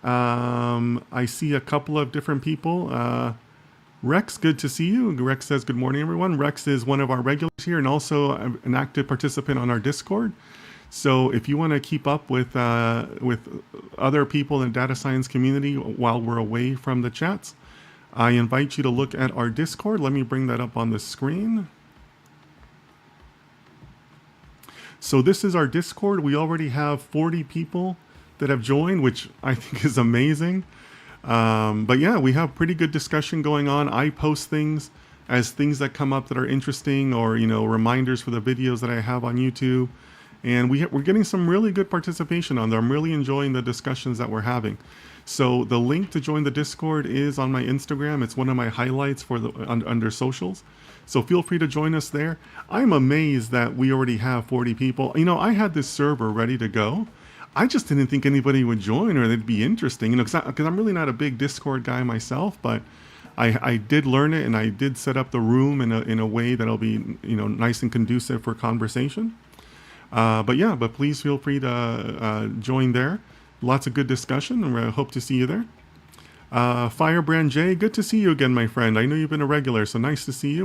I see a couple of different people. Rex, good to see you. Rex says, good morning, everyone. Rex is one of our regulars here and also an active participant on our Discord. So if you want to keep up with other people in the data science community while we're away from the chats, I invite you to look at our Discord. Let me bring that up on the screen. So this is our Discord. We already have 40 people that have joined, which I think is amazing. But yeah, we have pretty good discussion going on. I post things as things that come up that are interesting, or reminders for the videos that I have on YouTube. And we're getting some really good participation on there. I'm really enjoying the discussions that we're having. So the link to join the Discord is on my Instagram. It's one of my highlights for under socials. So feel free to join us there. I'm amazed that we already have 40 people. I had this server ready to go. I just didn't think anybody would join or it'd be interesting, because I'm really not a big Discord guy myself, but I did learn it and I did set up the room in a way that'll be nice and conducive for conversation. But please feel free to join there. Lots of good discussion, and I hope to see you there. Firebrand J, good to see you again, my friend. I know you've been a regular, so nice to see you.